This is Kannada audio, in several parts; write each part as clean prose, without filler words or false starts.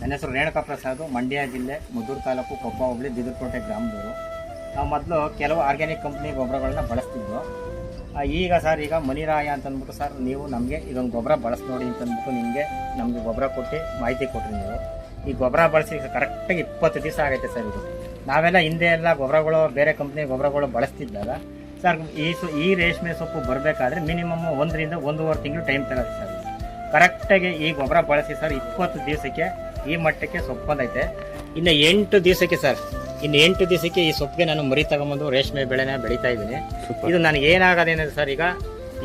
ನನ್ನ ಹೆಸರು ರೇಣುಕಾ ಪ್ರಸಾದ್, ಮಂಡ್ಯ ಜಿಲ್ಲೆ, ಮದ್ದೂರು ತಾಲೂಕು, ಕೊಪ್ಪ ಹೋಬಳಿ, ಬಿದರಕೋಟೆ ಗ್ರಾಮದವರು. ನಾವು ಮೊದಲು ಕೆಲವು ಆರ್ಗ್ಯಾನಿಕ್ ಕಂಪ್ನಿ ಗೊಬ್ಬರಗಳನ್ನ ಬಳಸ್ತಿದ್ವು. ಈಗ ಸರ್ ಈಗ ಮನಿರಾಯ ಅಂತಂದ್ಬಿಟ್ಟು ಸರ್ ನೀವು ನಮಗೆ ಇದೊಂದು ಗೊಬ್ಬರ ಬಳಸಿ ನೋಡಿ ಅಂತಂದ್ಬಿಟ್ಟು ನಮಗೆ ಗೊಬ್ಬರ ಕೊಟ್ಟು ಮಾಹಿತಿ ಕೊಟ್ರಿ. ನೀವು ಈ ಗೊಬ್ಬರ ಬಳಸಿ ಕರೆಕ್ಟಾಗಿ 20 ದಿವಸ ಆಗೈತೆ ಸರ್. ಇದು ನಾವೆಲ್ಲ ಹಿಂದೆ ಎಲ್ಲ ಗೊಬ್ಬರಗಳು ಬೇರೆ ಕಂಪ್ನಿ ಗೊಬ್ಬರಗಳು ಬಳಸ್ತಿದ್ದಾಗ ಸರ್ ಈ ರೇಷ್ಮೆ ಸೊಪ್ಪು ಬರಬೇಕಾದ್ರೆ ಮಿನಿಮಮ್ 1 ರಿಂದ 1.5 ತಿಂಗಳು ಟೈಮ್ ತಗೊಳುತ್ತೆ ಸರ್. ಕರೆಕ್ಟಾಗಿ ಈ ಗೊಬ್ಬರ ಬಳಸಿ ಸರ್ 20 ದಿವಸಕ್ಕೆ ಈ ಮಟ್ಟಕ್ಕೆ ಸೊಪ್ಪು ಬಂದೈತೆ. ಇನ್ನು 8 ದಿವಸಕ್ಕೆ ಸರ್, ಇನ್ನು 8 ದಿವಸಕ್ಕೆ ಈ ಸೊಪ್ಪಿಗೆ ನಾನು ಮರಿ ತಗೊಂಬಂದು ರೇಷ್ಮೆ ಬೆಳೆನ ಬೆಳೀತಾ ಇದ್ದೀನಿ. ಇದು ನನಗೆ ಏನಾಗೋದೇನಿದೆ ಸರ್, ಈಗ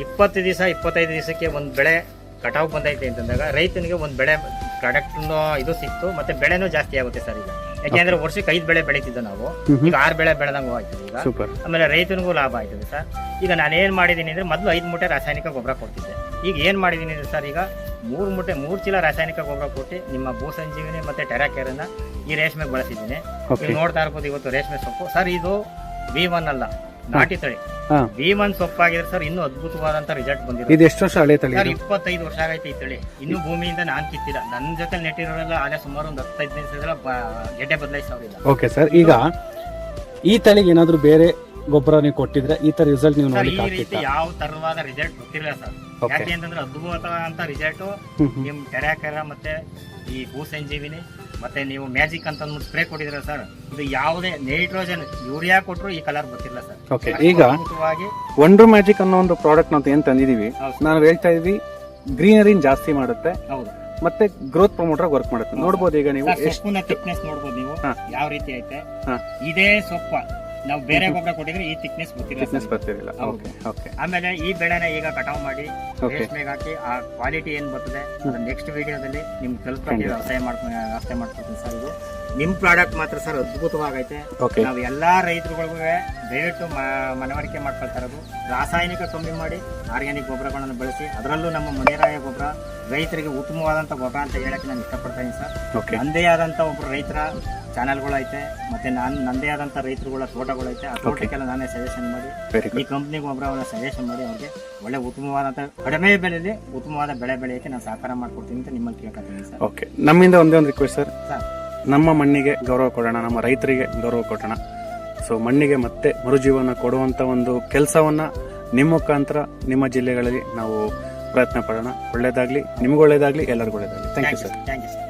20 ದಿವಸ 25 ದಿವಸಕ್ಕೆ ಒಂದು ಬೆಳೆ ಕಟಾವು ಬಂದೈತೆ ಅಂತಂದಾಗ ರೈತನಿಗೆ ಒಂದು ಬೆಳೆ ಪ್ರಾಡಕ್ಟ್ ಇದು ಸಿಕ್ತು, ಮತ್ತೆ ಬೆಳೆನೂ ಜಾಸ್ತಿ ಆಗುತ್ತೆ ಸರ್. ಈಗ ಯಾಕೆಂದ್ರೆ ವರ್ಷಕ್ಕೆ 5 ಬೆಳೆ ಬೆಳೀತಿದ್ದೆ ನಾವು, ಈಗ 6 ಬೆಳೆ ಬೆಳೆದಂಗೆ ಆಯ್ತದೆ ಈಗ. ಆಮೇಲೆ ರೈತನಿಗೂ ಲಾಭ ಆಯ್ತದೆ ಸರ್. ಈಗ ನಾನು ಏನ್ ಮಾಡಿದೀನಿ ಅಂದ್ರೆ ಮೊದಲು 5 ಮೂಟೆ ರಾಸಾಯನಿಕ ಗೊಬ್ಬರ ಕೊಡ್ತಿದ್ದೆ. ಈಗ ಏನ್ ಮಾಡಿದೀನಿ ಅಂದ್ರೆ ಸರ್, ಈಗ 3 ಚೀಲ ರಾಸಾಯನಿಕ ಗೊಬ್ಬರ ಕೊಟ್ಟು ನಿಮ್ಮ ಭೂಸಂಜೀವಿನಿ ಮತ್ತೆ ಟೆರಾಕೇರನ್ನ ಈ ರೇಷ್ಮೆಗೆ ಬಳಸಿದ್ದೀನಿ. ನೀವು ನೋಡ್ತಾ ಇರ್ಬೋದು ಇವತ್ತು ರೇಷ್ಮೆ ಸೊಪ್ಪು ಸರ್. ಇದು V1 ಅಲ್ಲ, ನಾಟಿ ತಳಿ V1 ಸೊಪ್ಪಾಗಿದ್ರೆ ಸರ್ ಇನ್ನೂ ಅದ್ಭುತವಾದಂತ ರಿಸಲ್ಟ್ ಬಂದಿದೆ. ಇದು ಎಷ್ಟು ವರ್ಷ ಹಳೆ ತಳಿ? ಸರ್ 25 ವರ್ಷ ಆಗೈತೆ ಈ ತಳಿ. ಇನ್ನೂ ಭೂಮಿಯಿಂದ ನಾನ್ ಕಿತ್ತಿಲ್ಲ. ನನ್ನ ಜೊತೆ ನೆಟ್ಟಿರೋರೆಲ್ಲ ಆಲೆ ಸುಮಾರು ಒಂದು 15 ದಿವಸಗಳ ಗೆಡ್ಡೆ ಬದಲಾಯಿಸೋರಿಲ್ಲ. ಓಕೆ ಸರ್, ಈಗ ಈ ತಳಿಗೆ ಏನಾದ್ರು ಬೇರೆ ಗೊಬ್ಬರ ನೀವು ಕೊಟ್ಟಿದ್ರೆ ಈ ತರ ರಿಸಲ್ಟ್ ನೀವು ಈ ರೀತಿ ಯಾವ ತರವಾದ ರಿಸಲ್ಟ್ ಗೊತ್ತಿಲ್ಲ ಸರ್. ಯಾಕೆ ಅಂತಂದ್ರೆ ಅದ್ಭುತವಾದಂತ ರಿಸಲ್ಟ್ ನಿಮ್ ಟೆರಾಕೇರ ಮತ್ತೆ ಈ ಭೂಸಂಜೀವಿನಿ ಮತ್ತೆ ನೀವು ಮ್ಯಾಜಿಕ್ ಅಂತ ಸ್ಪ್ರೇ ಕೊಟ್ಟಿದ್ರ ಸರ್. ಇದು ಯಾವುದೇ ನೈಟ್ರೋಜನ್ ಯೂರಿಯಾ ಕೊಟ್ಟರು ಈ ಕಲರ್ ಗೊತ್ತಿಲ್ಲ ಸರ್. ಓಕೆ, ಈಗ ವಂಡರ್ ಮ್ಯಾಜಿಕ್ ಅನ್ನೋ ಒಂದು ಪ್ರಾಡಕ್ಟ್ ನಾವು ಏನ್ ತಂದಿದೀವಿ, ನಾವು ಹೇಳ್ತಾ ಇದೀವಿ ಗ್ರೀನರಿ ಜಾಸ್ತಿ ಮಾಡುತ್ತೆ ಮತ್ತೆ ಗ್ರೋತ್ ಪ್ರಮೋಟರ್ ವರ್ಕ್ ಮಾಡುತ್ತೆ. ನೋಡಬಹುದು ಈಗ ನೀವು ಸೊಪ್ಪಿನ ಥಿಕ್ನೆಸ್ ನೋಡಬಹುದು ನೀವು ಯಾವ ರೀತಿ ಐತೆ. ಇದೇ ಸೊಪ್ಪ ನಾವು ಬೇರೆ ಗೊಬ್ಬರ ಕೊಟ್ಟಿದ್ರೆ ಈ ಥಿಕ್ನೆಸ್ ಗೊತ್ತಿರಲಿಲ್ಲ. ಆಮೇಲೆ ಈ ಬೆಳೆನ ಈಗ ಕಟಾವ್ ಮಾಡಿ ರೇಷ್ಮೆಗೆ ಹಾಕಿ ಆ ಕ್ವಾಲಿಟಿ ಏನ್ ಬರ್ತದೆ ನೆಕ್ಸ್ಟ್ ವಿಡಿಯೋದಲ್ಲಿ ನಿಮ್ಗೆ ತಲುಪಿ ವ್ಯವಸಾಯ ಮಾಡ್ಕೊಡ್ತೀನಿ ಸರ್. ಇದು ನಿಮ್ ಪ್ರಾಡಕ್ಟ್ ಮಾತ್ರ ಸರ್ ಅದ್ಭುತವಾಗೈತೆ. ನಾವು ಎಲ್ಲಾ ರೈತರುಗಳಿಗೂ ದಯವಿಟ್ಟು ಮನವರಿಕೆ ಮಾಡ್ಕೊಳ್ತಾ ಇರೋದು, ರಾಸಾಯನಿಕ ಕಮ್ಮಿ ಮಾಡಿ ಆರ್ಗ್ಯಾನಿಕ್ ಗೊಬ್ಬರಗಳನ್ನು ಬಳಸಿ, ಅದರಲ್ಲೂ ನಮ್ಮ ಮನೆರಾಯ ಗೊಬ್ಬರ ರೈತರಿಗೆ ಉತ್ತಮವಾದಂತ ಗೊಬ್ಬರ ಅಂತ ಹೇಳಕ್ಕೆ ನಾನು ಇಷ್ಟಪಡ್ತಾ ಇದ್ದೀನಿ ಸರ್. ನಂದೇ ಆದಂತ ಒಬ್ರು ರೈತರ ಚಾನೆಲ್ಗಳು ಐತೆ, ಮತ್ತೆ ನಂದೇ ಆದಂತ ರೈತರುಗಳ ತೋಟಗಳೈತೆ. ಆ ತೋಟಕ್ಕೆಲ್ಲ ನಾನೇ ಸಜೆಷನ್ ಮಾಡಿ ಈ ಕಂಪ್ನಿ ಗೊಬ್ಬರವನ್ನ ಸಜೆಷನ್ ಮಾಡಿ ಅವ್ರಿಗೆ ಒಳ್ಳೆ ಉತ್ತಮವಾದಂತ ಕಡಿಮೆ ಬೆಲೆಯಲ್ಲಿ ಉತ್ತಮವಾದ ಬೆಳೆ ಬೆಳೆಯಕ್ಕೆ ನಾನು ಸಹಕಾರ ಮಾಡ್ಕೊಡ್ತೀನಿ ಅಂತ ನಿಮ್ಮಲ್ಲಿ ಕೇಳ್ಕೊತೀನಿ ಸರ್. ಓಕೆ, ನಮ್ಮಿಂದ ಒಂದೇ ಒಂದು ರಿಕ್ವೆಸ್ಟ್ ಸರ್, ನಮ್ಮ ಮಣ್ಣಿಗೆ ಗೌರವ ಕೊಡೋಣ, ನಮ್ಮ ರೈತರಿಗೆ ಗೌರವ ಕೊಡೋಣ. ಸೊ ಮಣ್ಣಿಗೆ ಮತ್ತೆ ಮರುಜೀವನ ಕೊಡುವಂತ ಒಂದು ಕೆಲಸವನ್ನ ನಿಮ್ಮ ಮುಖಾಂತರ ನಿಮ್ಮ ಜಿಲ್ಲೆಗಳಲ್ಲಿ ನಾವು ಪ್ರಯತ್ನ ಪಡೋಣ. ಒಳ್ಳೇದಾಗ್ಲಿ, ನಿಮ್ಗೆ ಒಳ್ಳೇದಾಗ್ಲಿ, ಎಲ್ಲರಿಗೂ ಒಳ್ಳೇದಾಗ್ಲಿ. Thank you sir.